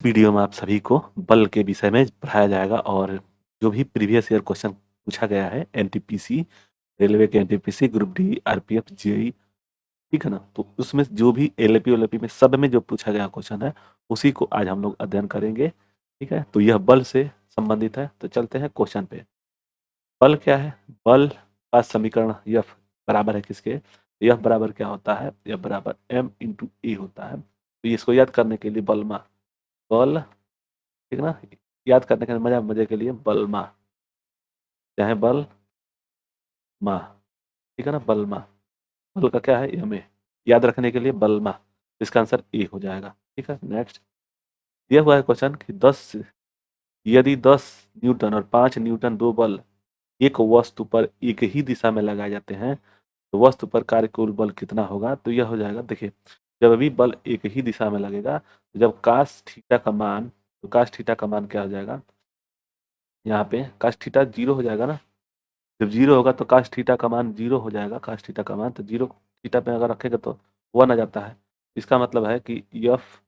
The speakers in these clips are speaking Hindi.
वीडियो में आप सभी को बल के विषय में पढ़ाया जाएगा और जो भी प्रीवियस ईयर क्वेश्चन पूछा गया है एनटीपीसी, रेलवे के NTPC, group D, RPF, JE, ठीक है ना, तो उसमें जो भी एलएपी ओलएपी में सब में जो पूछा गया क्वेश्चन है उसी को आज हम लोग अध्ययन करेंगे। ठीक है, तो यह बल से संबंधित है। तो चलते हैं क्वेश्चन पे। बल क्या है? बल का समीकरण F बराबर है किसके? F बराबर क्या होता है? F बराबर m इंटू ए होता है। तो इसको याद करने के लिए बल, ठीक ना, याद करने के मजे के लिए बलमा, चाहे बल मा, ठीक है ना, बलमा। बल का क्या है? M A. याद रखने के लिए बलमा, इसका आंसर ए हो जाएगा। ठीक है, नेक्स्ट। दिया हुआ है क्वेश्चन कि 10 यदि 10 न्यूटन और 5 न्यूटन दो बल एक वस्तु पर एक ही दिशा में लगाए जाते हैं तो वस्तु पर कार्य कुल बल कितना होगा? तो यह हो जाएगा, देखिए, जब भी बल एक ही दिशा में लगेगा तो जब कास थीटा का मान, तो कास थीटा का मान क्या हो जाएगा? यहाँ पे कास थीटा जीरो हो जाएगा ना। जब जीरो होगा तो कास थीटा का मान जीरो हो जाएगा। कास थीटा का मान तो जीरो थीटा पे अगर रखेगा तो वन आ जाता है। इसका मतलब है कि एफ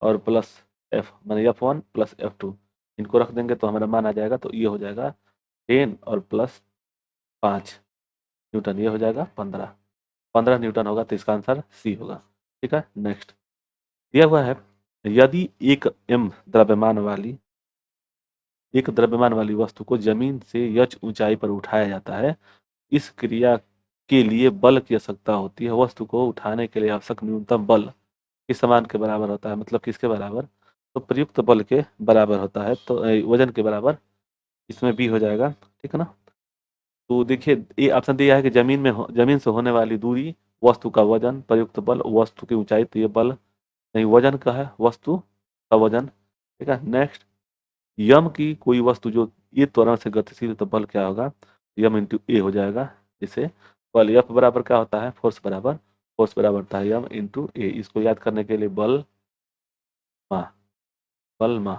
और प्लस एफ, माने F1 प्लस F2, इनको रख देंगे तो हमारा मान आ जाएगा। तो ये हो जाएगा 10 और प्लस 5 न्यूटन, ये हो जाएगा 15। 15 न्यूटन होगा, तो इसका आंसर सी होगा। ठीक है, नेक्स्ट। दिया हुआ है यदि एक द्रव्यमान वाली वस्तु को जमीन से यच ऊंचाई पर उठाया जाता है, इस क्रिया के लिए बल की आवश्यकता होती है। वस्तु को उठाने के लिए आवश्यक न्यूनतम बल किस समान के बराबर होता है? मतलब किसके बराबर? तो प्रयुक्त बल के बराबर होता है। तो वजन के बराबर, इसमें बी हो जाएगा। ठीक है ना। तो देखिए, ये ऑप्शन दिया है कि जमीन से होने वाली दूरी, वस्तु का वजन, प्रयुक्त बल, वस्तु की ऊंचाई। तो ये बल नहीं, वजन का है, वस्तु का वजन। ठीक है, नेक्स्ट। यम की कोई वस्तु जो ये त्वरण से गतिशील है तो बल क्या होगा? यम इंटू ए हो जाएगा। इसे बल एफ बराबर क्या होता है? फोर्स बराबर होता है यम इंटू ए। इसको याद करने के लिए मा बल मा,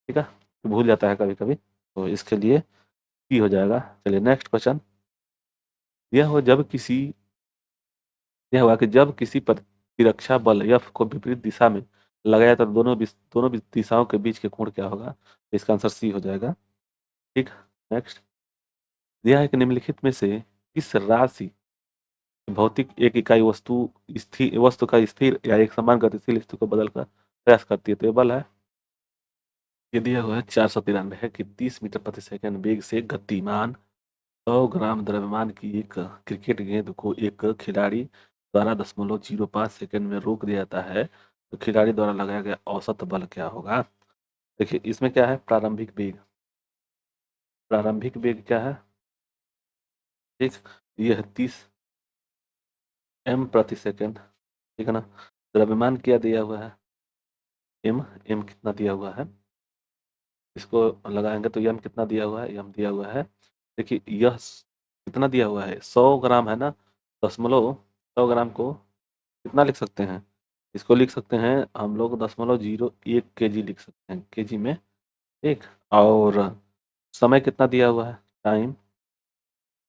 ठीक है, तो भूल जाता है कभी कभी, तो इसके लिए पी हो जाएगा। चलिए नेक्स्ट क्वेश्चन। यह हो जब किसी यह हुआ कि जब किसी प्रतिरक्षा बल एफ को विपरीत दिशा में लगाया तो दोनों दिशाओं के बीच के कोण क्या होगा? इसका आंसर सी हो जाएगा। ठीक, नेक्स्ट। यह है कि निम्नलिखित में से किस राशि भौतिक एक इकाई वस्तु का स्थिर या एक समान गतिशील स्थिति को बदल कर प्रयास करती है? तो ये बल है। ये दिया हुआ है 493 है कि 30 मीटर प्रति सेकंड वेग से गतिमान 100 ग्राम द्रव्यमान की एक क्रिकेट गेंद को एक खिलाड़ी द्वारा 0.05 सेकंड में रोक दिया जाता है, तो खिलाड़ी द्वारा लगाया गया औसत बल क्या होगा? देखिए, इसमें क्या है? प्रारंभिक वेग क्या है? ठीक, ये है 30 m प्रति सेकंड। ठीक है ना। द्रव्यमान क्या दिया हुआ है? m। m कितना दिया हुआ है? इसको लगाएंगे तो m कितना दिया हुआ है? m दिया हुआ है, देखिए, यह कितना दिया हुआ है? 100 ग्राम है ना। 100 ग्राम को कितना लिख सकते हैं? इसको लिख सकते हैं हम लोग 0.01 kg लिख सकते हैं, केजी में। ठीक, और समय कितना दिया हुआ है? टाइम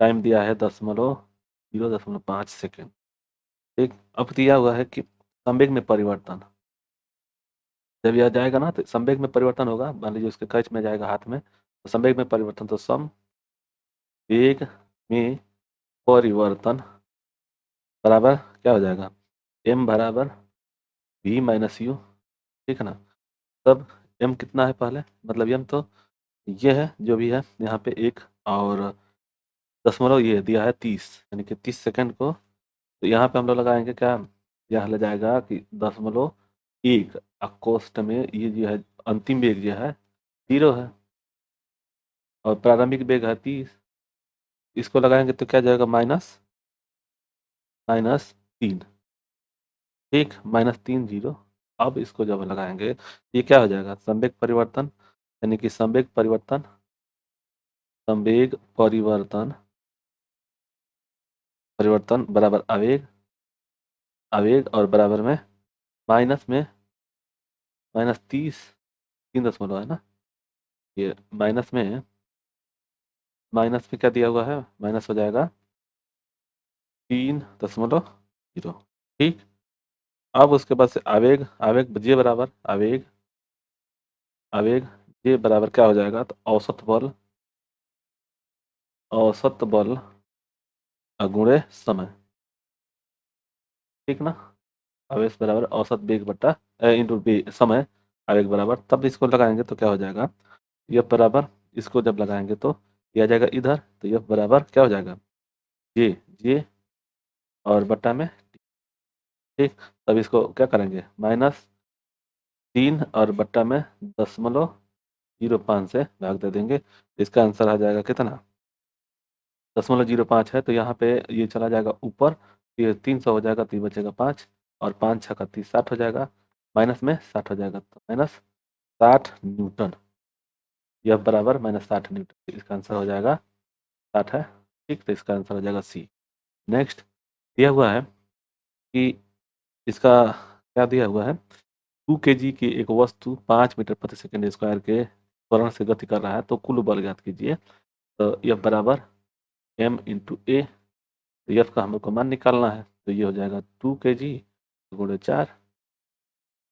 टाइम दिया है 0.05 सेकेंड। ठीक, अब दिया हुआ है कि संवेग में परिवर्तन, जब यह जाएगा ना तो संवेग में परिवर्तन होगा। मान लीजिए उसके कक्ष में जाएगा हाथ में, तो संवेग में परिवर्तन, तो वेग में परिवर्तन बराबर क्या हो जाएगा? m बराबर v माइनस यू। ठीक है ना। तब m कितना है पहले? मतलब m तो ये है जो भी है यहाँ पे एक, और दशमलव ये दिया है 30, यानी कि 30 सेकंड को। तो यहाँ पे हम लोग लगाएंगे क्या? यह ले जाएगा कि 0.1 अकोष्ठ में ये जो है अंतिम वेग जो है 0 है, और प्रारंभिक वेग है 30। इसको लगाएंगे तो क्या जाएगा? -3। ठीक, -3 0। अब इसको जब लगाएंगे ये क्या हो जाएगा? संवेग परिवर्तन, यानी कि संवेग परिवर्तन बराबर आवेग, और बराबर में माइनस में -30, 3 दशमलव है ना, ये माइनस में क्या दिया हुआ है? माइनस हो जाएगा 3.0। ठीक, अब उसके बाद से आवेग, आवेग जे बराबर आवेग आवेग ये बराबर क्या हो जाएगा, तो औसत बल गुणे समय, ठीक ना। आवेश बराबर औसत वेग बटा इंटू समय, आवेग बराबर, तब इसको लगाएंगे तो क्या हो जाएगा, यह बराबर, इसको जब लगाएंगे तो यह आ जाएगा इधर, तो यह बराबर क्या हो जाएगा, जे जे और बट्टा में, ठीक। तब इसको क्या करेंगे, -3 और बट्टा में 0.05 से भाग दे देंगे, इसका आंसर आ जाएगा कितना, 0.05 है, तो यहाँ पे ये चला जाएगा ऊपर, ये 300 हो जाएगा, तो ये बचेगा 5, और 5 छः का 30, 60 हो जाएगा, माइनस में 60 हो जाएगा, तो -60 न्यूटन, यह बराबर -60 न्यूटन, इसका आंसर हो जाएगा 60 है, ठीक। तो इसका आंसर हो जाएगा सी। नेक्स्ट दिया हुआ है कि इसका क्या दिया हुआ है, 2 kg की एक वस्तु 5 मीटर प्रति सेकंड स्क्वायर के त्वरण से गति कर रहा है, तो कुल बल ज्ञात कीजिए। तो यह बराबर m इंटू ए, तो यफ का हम लोग को मान निकालना है, तो ये हो जाएगा 2 kg गुणे 4,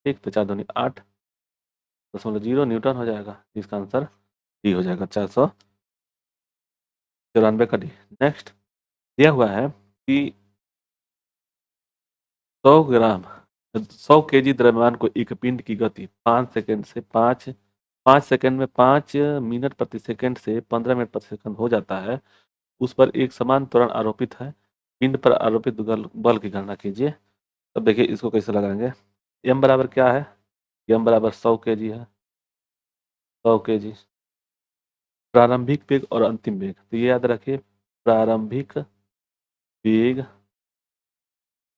ठीक। तो 4 दूनी 8.0 न्यूटन हो जाएगा, इसका आंसर डी हो जाएगा, 494 का डी। नेक्स्ट दिया हुआ है कि 100 kg द्रव्यमान को एक पिंड की गति 5 सेकंड में 5 मिनट प्रति सेकंड से 15 मिनट प्रति सेकंड हो जाता है, उस पर एक समान त्वरण आरोपित है, पिंड पर आरोपित बल की गणना कीजिए। तब देखिए इसको कैसे लगाएंगे, m बराबर क्या है, m बराबर 100 kg है, 100 kg, प्रारंभिक वेग और अंतिम वेग, तो ये याद रखिए, प्रारंभिक वेग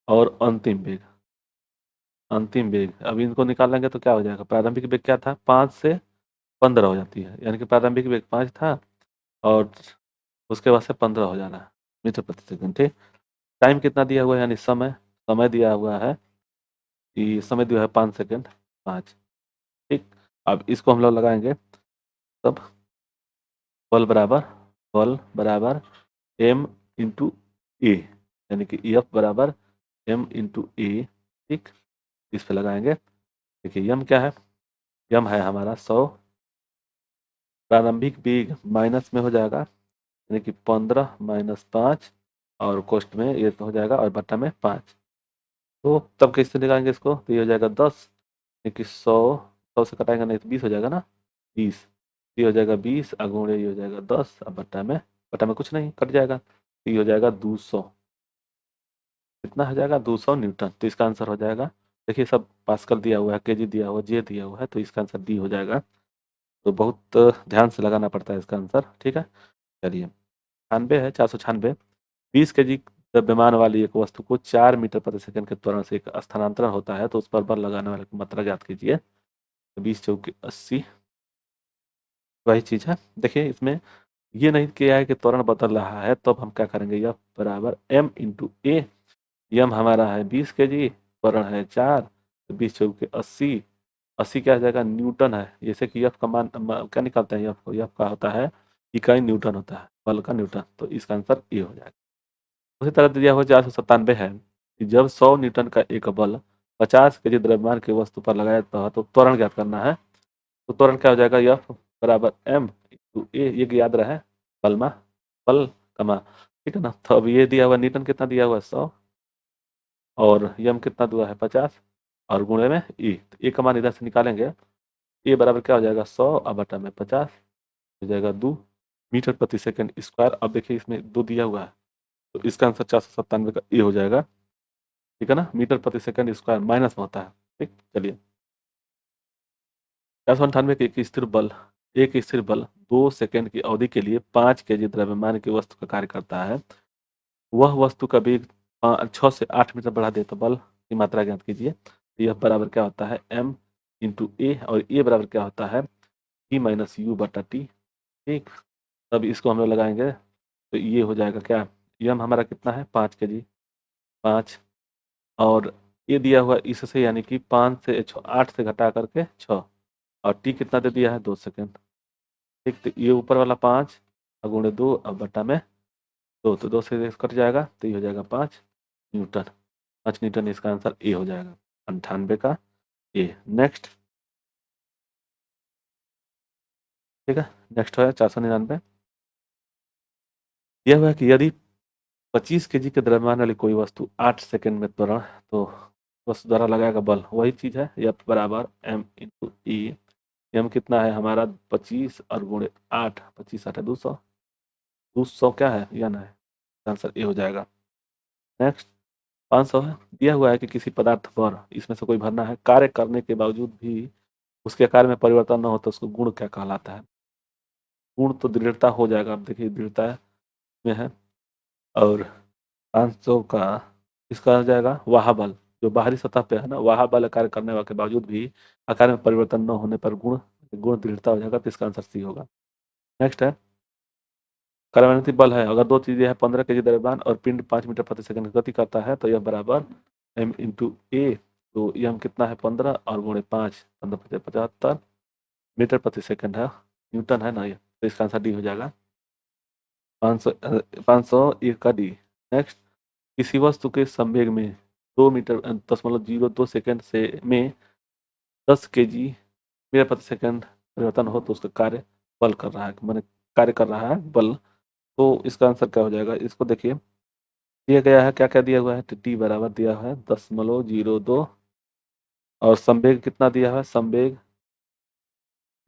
और अंतिम वेग, अब इनको निकालेंगे तो क्या हो जाएगा, प्रारंभिक वेग क्या था, 5 से 15 हो जाती है, यानी कि प्रारंभिक वेग 5 था और उसके बाद से 15 हो जाना है मीटर प्रति सेकंड, ठीक। टाइम कितना दिया हुआ है, यानी समय दिया हुआ है, कि समय दिया है 5 सेकंड, 5, ठीक। अब इसको हम लोग लगाएंगे, तब बल बराबर m इंटू ए, यानी कि एफ बराबर m इंटू ए, ठीक। इस पे लगाएंगे, देखिए m क्या है, m है हमारा 100, प्रारंभिक वेग माइनस में हो जाएगा, यानी कि 15 माइनस 5, और कोष्ट में ये तो हो जाएगा, और बट्टा में 5, तो तब कैसे निकालेंगे इसको, तो ये हो जाएगा 10, यानी कि 100 से कटाएंगे नहीं तो 20 हो जाएगा ना, 20, ये हो जाएगा 20 अगुणे ये हो जाएगा 10, अब बट्टा में कुछ नहीं कट जाएगा, तो ये हो जाएगा 200, कितना हो जाएगा, 200 न्यूटन, तो इसका आंसर हो जाएगा, देखिए सब पास्कल दिया हुआ है, केजी दिया हुआ है, जे दिया हुआ है, तो इसका आंसर डी हो जाएगा, तो बहुत ध्यान से लगाना पड़ता है इसका आंसर, ठीक है। चलिए 96 है, 496, 20 kg द्रव्यमान वाली एक वस्तु को 4 मीटर प्रति सेकंड के त्वरण से एक स्थानांतरण होता है, तो उस पर बल लगाने वाले की मात्रा ज्ञात कीजिए। 20 × 4 = 80, वही चीज है, देखिए इसमें ये नहीं किया है कि त्वरण बदल रहा है, तो अब हम क्या करेंगे, यह बराबर m इंटू ए, यम हमारा है 20 kg, त्वरण है 4, तो 20 × 4 = 80, 80 क्या आ जाएगा, न्यूटन है, जैसे कि यफ का मान क्या निकालते हैं, यफ का होता है इकाई न्यूटन होता है, बल का न्यूटन, तो इसका आंसर ये हो जाएगा। उसी तरह दिया हुआ 497 है कि जब 100 न्यूटन का एक बल 50 kg द्रव्यमान की वस्तु पर लगाया जाता है, तो त्वरण ज्ञात करना है, तो त्वरण क्या हो जाएगा, यफ बराबर m इंटू ए, ये याद रहे, बलमा बल कमा, ठीक है ना। तो अब ये दिया हुआ न्यूटन कितना दिया हुआ है, 100, और यम कितना दिया है, 50, और गुणे में ई, तो ए का मान इधर से निकालेंगे, ए बराबर क्या हो जाएगा, 100 अब बटा में 50 हो जाएगा 2 मीटर प्रति सेकंड स्क्वायर। अब देखिए इसमें 2 दिया हुआ है, तो इसका आंसर 497 का ए हो जाएगा, ठीक है ना, मीटर प्रति सेकंड स्क्वायर माइनस में होता है, ठीक। चलिए 498 के एक स्थिर बल 2 सेकंड की अवधि के लिए 5 kg द्रव्यमान की वस्तु का कार्य करता है, वह वस्तु का वेग 6 से 8 मीटर बढ़ा दे, तो बल की मात्रा ज्ञात कीजिए। तो यह बराबर क्या होता है, m इंटू ए, और ए बराबर क्या होता है, ई माइनस यू बटा टी, ठीक। तब इसको हम लोग लगाएंगे, तो ये हो जाएगा क्या, यम हमारा कितना है, 5 kg, 5, और ये दिया हुआ इससे, यानी कि 5 से 8 से घटा करके 6, और टी कितना दे दिया है, 2 सेकंड, ठीक। तो ये ऊपर वाला 5 गुणे 2 अब बटा में 2, तो 2 से कट जाएगा, तो ये हो जाएगा 5 न्यूटन, 5 न्यूटन, इसका आंसर ए हो जाएगा, 98 का ए। नेक्स्ट ठीक है। नेक्स्ट है 499। यह हुआ कि यदि 25 kg के द्रव्यमान वाली कोई वस्तु 8 सेकंड में त्वरण, तो वस्तु द्वारा लगाएगा बल वही चीज है, F बराबर m/e। m कितना है हमारा 25 और गुणे 8, 25 8 है 200। 200 क्या है या ना है, आंसर ए हो जाएगा। नेक्स्ट 500 है। दिया हुआ है कि किसी पदार्थ पर इसमें से कोई भरना है, कार्य करने के बावजूद भी उसके आकार में परिवर्तन न हो तो उसको गुण क्या कहलाता है। गुण तो दृढ़ता हो जाएगा, अब देखिए दृढ़ता में है। और 500 का इसका आ जाएगा वाह बल, जो बाहरी सतह पे है ना, वाह बल कार्य करने के बावजूद भी आकार में परिवर्तन न होने पर गुण गुण दृढ़ता हो जाएगा, तो इसका आंसर सी होगा। नेक्स्ट है करामांतिक बल है, अगर दो चीजें हैं 15 kg द्रव्यमान और पिंड 5 मीटर प्रति सेकंड की गति करता है तो यह बराबर m/a। तो यह कितना है 15 और गुणे 5, 15 × 5 = 75 मीटर प्रति सेकंड है, न्यूटन है ना ये, तो इसका आंसर डी हो जाएगा। 501 का डी। नेक्स्ट किसी वस्तु के संवेग में 2 मीटर 10.02 सेकंड से में 10 kg मीटर प्रति सेकंड परिवर्तन हो तो उसका कार्य बल कर रहा है, मैंने कार्य कर रहा है बल। तो इसका आंसर क्या हो जाएगा, इसको देखिए दिया गया है, क्या क्या दिया हुआ है, टी बराबर दिया है 10.02 और संवेग कितना दिया है, संवेग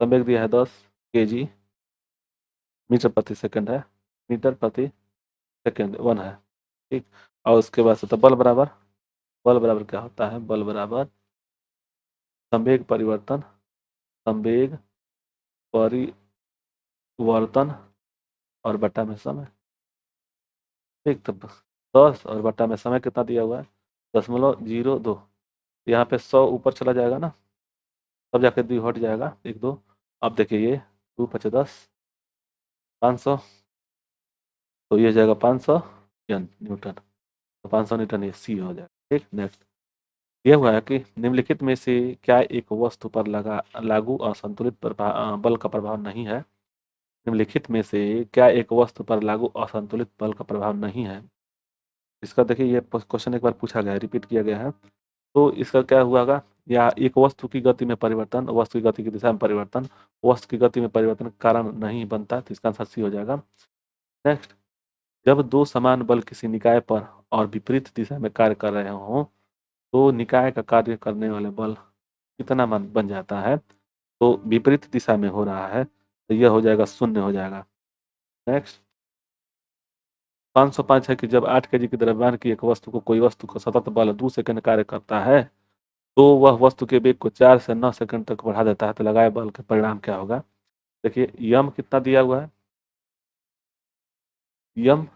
संवेग दिया है 10 kg मीटर प्रति सेकंड है, मीटर प्रति सेकंड 1 है। ठीक। और उसके बाद से तो बल बराबर क्या होता है, बल बराबर संवेग परिवर्तन, संवेग परिवर्तन और बटा में समय। ठीक, तो 10 और बटा में समय कितना दिया हुआ है 10.02। यहाँ पे 100 ऊपर चला जाएगा ना, तब जाके 2 हट जाएगा 1 2। अब देखिए ये 2×5 = 10, 500, तो ये हो जाएगा 500 न्यूटन, तो 500 न्यूटन ये सी हो जाएगा। ठीक। नेक्स्ट ये हुआ है कि निम्नलिखित में से क्या एक वस्तु पर लागू असंतुलित बल का प्रभाव नहीं है। निम्नलिखित में से क्या एक वस्तु पर लागू असंतुलित बल का प्रभाव नहीं है। इसका देखिए ये क्वेश्चन एक बार पूछा गया है, रिपीट किया गया है। तो इसका क्या हुआगा, या एक वस्तु की गति में परिवर्तन, वस्तु की गति की दिशा में परिवर्तन, वस्तु की गति में परिवर्तन कारण नहीं बनता, तो इसका आंसर सी हो जाएगा। नेक्स्ट जब दो समान बल किसी निकाय पर और विपरीत दिशा में कार्य कर रहे हों तो निकाय का कार्य करने वाले बल कितना मान बन जाता है, तो विपरीत दिशा में हो रहा है तो यह हो जाएगा 0 हो जाएगा। नेक्स्ट 505 है कि जब 8 kg की द्रव्यमान की एक वस्तु को कोई वस्तु को सतत बल 2 सेकंड कार्य करता है तो वह वस्तु के वेग को 4 से 9 सेकंड तक बढ़ा देता है, तो लगाए बल का परिणाम क्या होगा। देखिए यम कितना दिया हुआ है, यम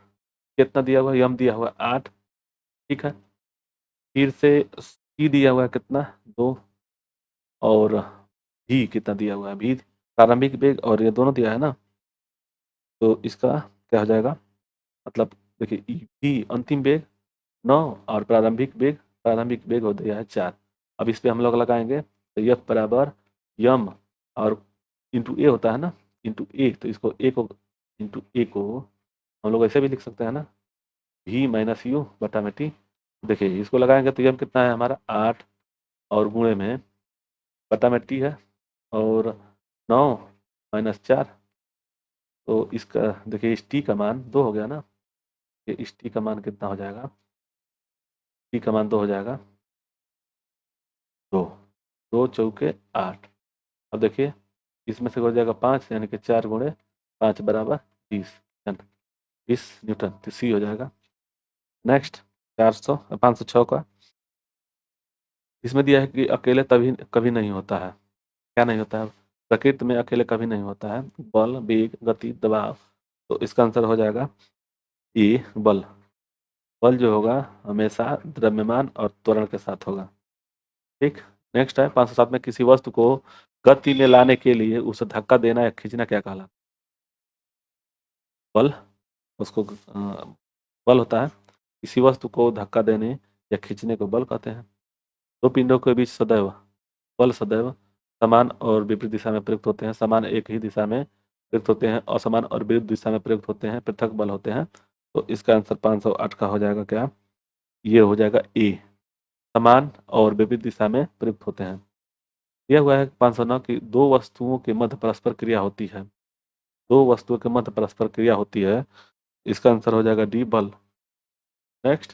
कितना दिया हुआ है, यम दिया हुआ है 8। ठीक है। फिर से सी दिया हुआ है कितना 2, और भी कितना दिया हुआ है, भी प्रारंभिक वेग और ये दोनों दिया है ना, तो इसका क्या हो जाएगा, मतलब देखिए भी अंतिम वेग 9 और प्रारंभिक वेग हो गया है 4। अब इस पे हम लोग लगाएंगे तो यफ बराबर यम और इंटू ए होता है ना, इंटू ए, तो इसको ए को इंटू ए को हम लोग ऐसे भी लिख सकते हैं ना, भी माइनस यू बटा में टी। देखिए इसको लगाएंगे तो यम कितना है हमारा 8 और गुणे में बटा में टी है और 9 - 4, तो इसका देखिए इस टी का मान 2 हो गया ना, ये इस टी का मान कितना हो जाएगा, टी का मान 2 हो जाएगा 2, 2 चौके 8। अब देखिए इसमें से हो जाएगा 5, यानी कि 4 गुणे 5 बराबर 20, 20 न्यूटन, तो सी हो जाएगा। नेक्स्ट 400 506 का, इसमें दिया है कि अकेले तभी कभी नहीं होता है, क्या नहीं होता है, प्रकृति में अकेले कभी नहीं होता है, बल वेग गति दबाव, तो इसका आंसर हो जाएगा ए बल। बल जो होगा हमेशा द्रव्यमान और त्वरण के साथ होगा। ठीक। नेक्स्ट है 507 में किसी वस्तु को गति में लाने के लिए उसे धक्का देना या खींचना क्या कहलाता है। बल, उसको बल होता है, किसी वस्तु को धक्का देने या खींचने को बल कहते हैं। दो पिंडों के बीच बल सदैव समान और विपरीत दिशा में प्रयुक्त होते हैं, समान एक ही दिशा में प्रयुक्त होते हैं, असमान और विरुद्ध दिशा में प्रयुक्त होते हैं, पृथक बल होते हैं। तो इसका आंसर 508 का हो जाएगा क्या, ये हो जाएगा ए, समान और विपरीत दिशा में प्रयुक्त होते हैं। दिया हुआ है 509 की दो वस्तुओं के मध्य परस्पर क्रिया होती है। दो वस्तुओं के मध्य परस्पर क्रिया होती है, इसका आंसर हो जाएगा डी, बल। नेक्स्ट,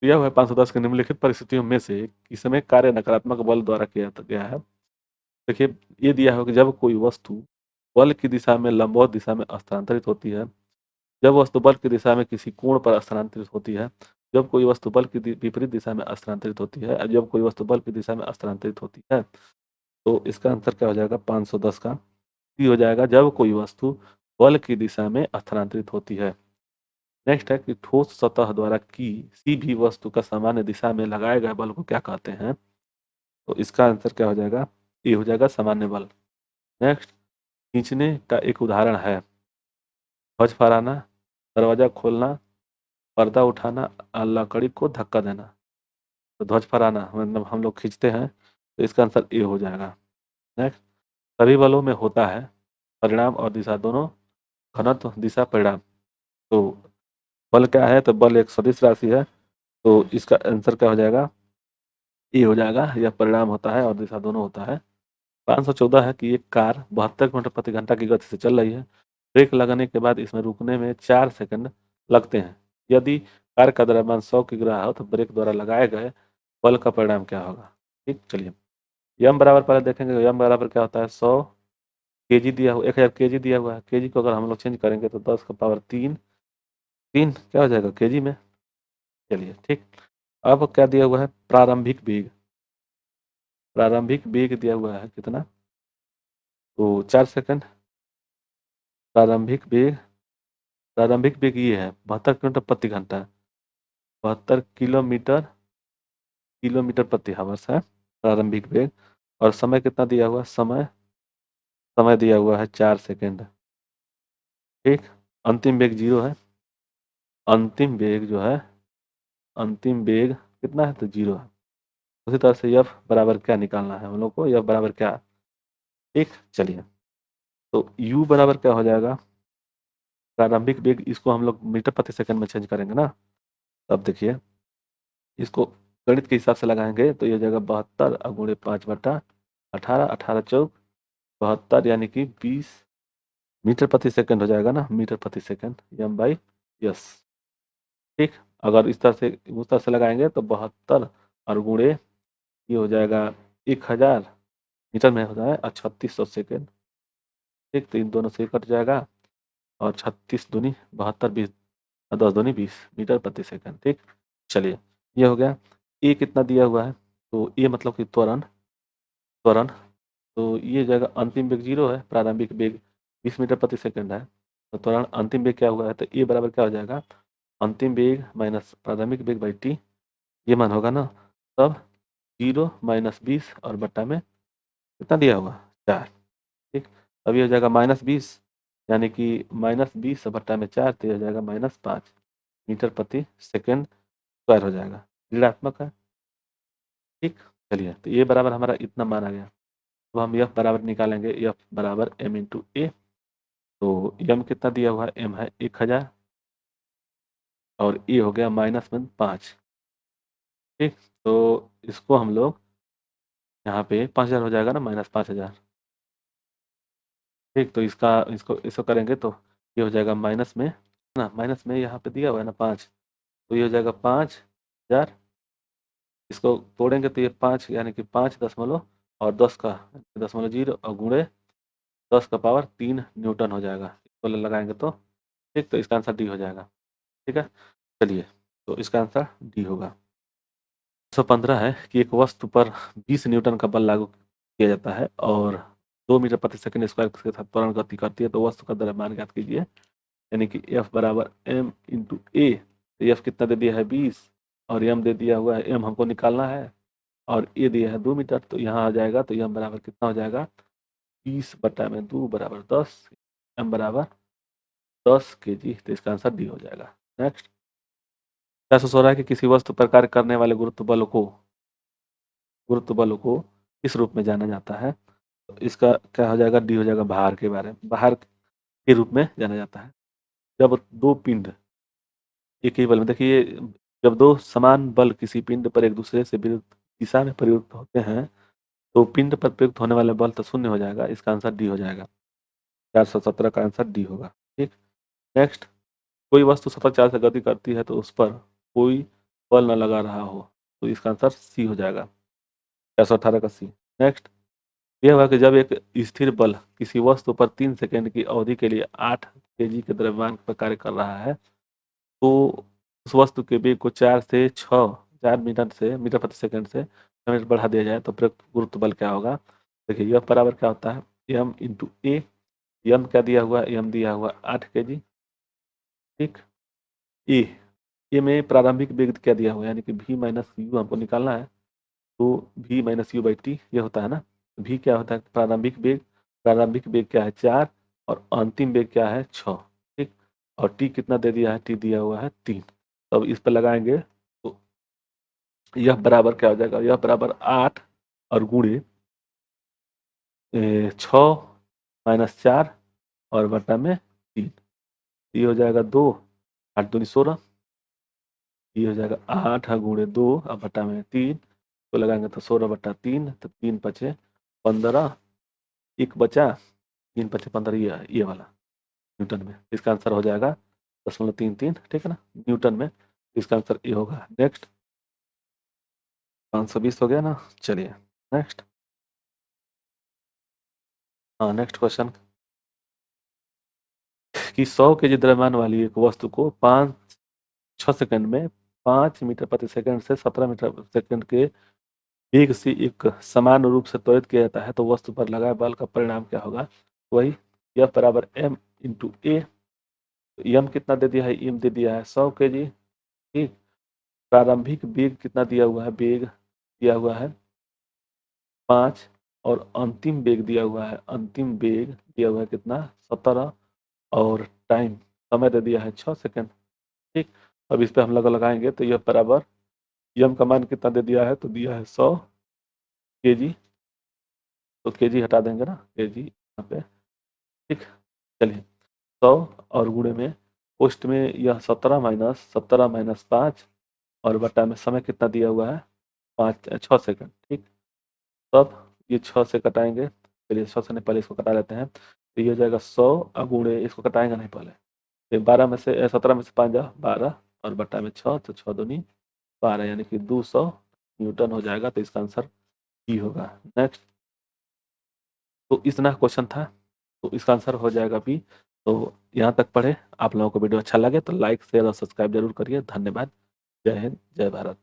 दिया हुआ है 510 के निम्नलिखित परिस्थितियों में से किसमें कार्य नकारात्मक बल द्वारा किया गया है। देखिए, ये दिया है कि जब कोई वस्तु बल की दिशा में लंबवत दिशा में स्थानांतरित होती है, जब वस्तु बल की दिशा में किसी कोण पर स्थानांतरित होती है, जब कोई वस्तु बल की विपरीत दिशा में स्थानांतरित होती है, और जब कोई वस्तु बल की दिशा में स्थानांतरित होती है। तो इसका आंसर क्या हो जाएगा 510 का सी हो जाएगा, जब कोई वस्तु बल की दिशा में स्थानांतरित होती है। नेक्स्ट है कि ठोस सतह द्वारा किसी भी वस्तु का सामान्य दिशा में लगाए गए बल को क्या कहते हैं। तो इसका आंसर क्या हो जाएगा, ये हो जाएगा सामान्य बल। नेक्स्ट, खींचने का एक उदाहरण है ध्वज फहराना, दरवाजा खोलना, पर्दा उठाना, लकड़ी को धक्का देना। तो ध्वज फहराना मतलब हम लोग खींचते हैं, तो इसका आंसर ए हो जाएगा। नेक्स्ट, सभी बलों में होता है परिणाम और दिशा दोनों, घनत्व, दिशा, परिणाम। तो बल क्या है, तो बल एक सदिश राशि है, तो इसका आंसर क्या हो जाएगा, ए हो जाएगा। यह परिणाम होता है और दिशा दोनों होता है। 514 है कि एक कार 72 किलोमीटर प्रति घंटा की गति से चल रही है, ब्रेक लगने के बाद इसमें रुकने में 4 सेकंड लगते हैं। यदि कार का द्रव्यमान 100 किग्रा हो तो ब्रेक द्वारा लगाए गए बल का परिणाम क्या होगा। ठीक, चलिए यम बराबर पहले देखेंगे। यम बराबर क्या होता है, 100 kg दिया हुआ, 1000 kg दिया हुआ है। केजी को अगर हम लोग चेंज करेंगे तो 10 का पावर 3, 3 क्या हो जाएगा केजी में। चलिए ठीक, अब क्या दिया हुआ है, प्रारंभिक वेग। प्रारंभिक वेग दिया हुआ है कितना, तो 4 सेकंड। प्रारंभिक वेग, प्रारंभिक वेग ये है 72 किलोमीटर प्रति घंटा, 72 किलोमीटर प्रति हावर्स है प्रारंभिक वेग। और समय कितना दिया हुआ है, समय समय दिया हुआ है 4 सेकंड। ठीक, अंतिम वेग 0 है। अंतिम वेग जो है, अंतिम वेग कितना है, तो 0 है। उसी तरह से यफ बराबर क्या निकालना है हम लोग को, यफ बराबर क्या। ठीक, चलिए तो यू बराबर क्या हो जाएगा, प्रारंभिक वेग, इसको हम लोग मीटर प्रति सेकंड में चेंज करेंगे ना। अब देखिए, इसको गणित के हिसाब से लगाएंगे तो ये हो जाएगा 72 गुणे 5/18, 18 चौक 72, यानी कि 20 मीटर प्रति सेकंड हो जाएगा ना, मीटर प्रति सेकंड, एम बाई यस। ठीक, अगर इस तरह से उस तरह से लगाएंगे तो 72 और गुणे ये हो जाएगा 1000 मीटर में होता है, और 3600 सेकेंड। ठीक, तो इन दोनों से कट जाएगा, और 36 दूनी 72, 20 और 10 दूनी 20 मीटर प्रति सेकंड। ठीक, चलिए ये हो गया। ए कितना दिया हुआ है, तो ए मतलब कि त्वरण, त्वरण, तो ये जाएगा अंतिम वेग 0 है, प्रारंभिक वेग 20 मीटर प्रति सेकंड है, तो त्वरण अंतिम वेग क्या हुआ है, तो ए बराबर क्या हो जाएगा, अंतिम वेग माइनस प्रारंभिक वेग बाई टी, ये मान होगा ना। तब 0 माइनस 20 और बट्टा में कितना दिया हुआ, 4। ठीक, अब ये हो जाएगा -20, यानी कि -20 बट्टा में 4, तो ये हो जाएगा -5 मीटर प्रति सेकंड स्क्वायर हो जाएगा, ऋणात्मक है। ठीक, चलिए तो ये बराबर हमारा इतना मान आ गया। तो हम यह बराबर निकालेंगे, यह बराबर m इंटू ए। तो m कितना दिया हुआ है, m है 1000, और ए हो गया -5। ठीक, तो इसको हम लोग यहाँ पे 5000 हो जाएगा ना, -5000। ठीक, तो इसको इसको करेंगे तो ये हो जाएगा माइनस में ना, माइनस में यहाँ पे दिया हुआ है ना 5, तो ये हो जाएगा 5000। इसको तोड़ेंगे तो ये 5 यानी कि 5 दशमलव और 10 का 0.0 और गुणे 10 का पावर 3 न्यूटन हो जाएगा। इसको लगाएंगे तो ठीक, तो इसका आंसर डी हो जाएगा। ठीक है, चलिए तो इसका आंसर डी होगा। 115 है कि एक वस्तु पर 20 न्यूटन का बल लागू किया जाता है और 2 मीटर प्रति सेकंड स्क्वायर के साथ त्वरण गति करती है, तो वस्तु का द्रव्यमान ज्ञात कीजिए। यानी कि एफ बराबर एम इंटू ए, तो एफ कितना दे दिया है 20, और एम दे दिया हुआ है, एम हमको निकालना है, और ए दिया है 2 मीटर, तो यहाँ आ जाएगा, तो एम बराबर कितना हो जाएगा 20 बटा में 2 बराबर 10, एम बराबर 10 kg, तो इसका आंसर डी हो जाएगा। नेक्स्ट, 416 है कि किसी वस्तु पर कार्य करने वाले गुरुत्व बल को किस रूप में जाना जाता है। तो इसका क्या हो जाएगा, डी हो जाएगा, भार के बारे में, भार के रूप में जाना जाता है। जब दो पिंड एक ही बल में, देखिए जब दो समान बल किसी पिंड पर एक दूसरे से विरुद्ध दिशा में प्रयुक्त होते हैं, तो पिंड पर प्रयुक्त होने वाले बल तो शून्य हो जाएगा, इसका आंसर डी हो जाएगा। 417 का आंसर डी होगा। ठीक, नेक्स्ट, कोई वस्तु सतत चाल से गति करती है तो उस पर कोई बल न लगा रहा हो, तो इसका आंसर सी हो जाएगा, 418 का सी। नेक्स्ट, यह हुआ कि जब एक स्थिर बल किसी वस्तु पर 3 सेकंड की अवधि के लिए 8 kg के द्रव्यमान पर कार्य कर रहा है, तो उस वस्तु के वेग को 4 मीटर प्रति सेकंड से 6 मीटर बढ़ा दिया जाए तो प्रयुक्त गुरुत्व बल क्या होगा। देखिए यह बराबर क्या होता है, एम इंटू ए। एम क्या दिया हुआ है, एम दिया हुआ 8 kg। ठीक, ए, ए में प्रारंभिक वेग क्या दिया हुआ है, यानी कि v माइनस यू हमको निकालना है, तो v minus you by T ये होता है ना। v क्या होता है, प्रारंभिक वेग क्या है 4 और अंतिम वेग क्या है 6। ठीक, और t कितना दे दिया है, t दिया हुआ है 3। तो अब इस पर लगाएंगे तो यह बराबर क्या हो जाएगा, यह बराबर 8 और गुणे 6 - 4 और बटा में 3, ये हो जाएगा 2, 8 दूनी 16, ये हो जाएगा 8 गुणे 2 और बटा में 3, तो लगाएंगे तो 16/3, तो 3 बचे 15, एक बचा 3 बचे 15, ये वाला न्यूटन में। इसका आंसर हो जाएगा 0.33, ठीक है ना, न्यूटन में। इसका आंसर ये होगा। नेक्स्ट, 520 हो गया ना। चलिए नेक्स्ट, हाँ नेक्स्ट क्वेश्चन कि 100 kg द्रव्यमान वाली एक वस्तु को 6 सेकंड में 5 मीटर प्रति सेकंड से 17 मीटर प्रति सेकंड के वेग से एक समान रूप से त्वरित किया जाता है, तो वस्तु पर लगाए बल का परिणाम क्या होगा। वही यह बराबर एम इंटू ए। एम कितना दे दिया है, एम दे दिया है 100 kg। ठीक, प्रारंभिक वेग कितना दिया हुआ है, वेग दिया हुआ है 5 और अंतिम वेग दिया हुआ है, अंतिम वेग दिया हुआ है कितना 17 और टाइम समय दे दिया है 6 सेकंड। ठीक, अब इस पे हम लोग लगाएंगे तो यह बराबर यम का मान कितना दे दिया है, तो दिया है 100 kg, तो kg हटा देंगे ना, kg यहाँ पे। ठीक, चलिए 100 और गुणे में पोस्ट में यह 17 - 5 और बटा में समय कितना दिया हुआ है 6 सेकंड। ठीक, तब ये 6 से कटाएंगे, चलिए 100 से नहीं पहले इसको कटा लेते हैं, तो ये हो जाएगा 100 गुणे, इसको कटाएंगे नहीं पहले, तो 12 में से 17 में से 5 जा 12 और बटा में 6, तो 6 दूनी 12, यानी कि 200 न्यूटन हो जाएगा, तो इसका आंसर ई होगा। नेक्स्ट, तो इतना क्वेश्चन था, तो इसका आंसर हो जाएगा बी। तो यहाँ तक पढ़े, आप लोगों को वीडियो अच्छा लगे तो लाइक शेयर और सब्सक्राइब जरूर करिए। धन्यवाद। जय हिंद, जय भारत।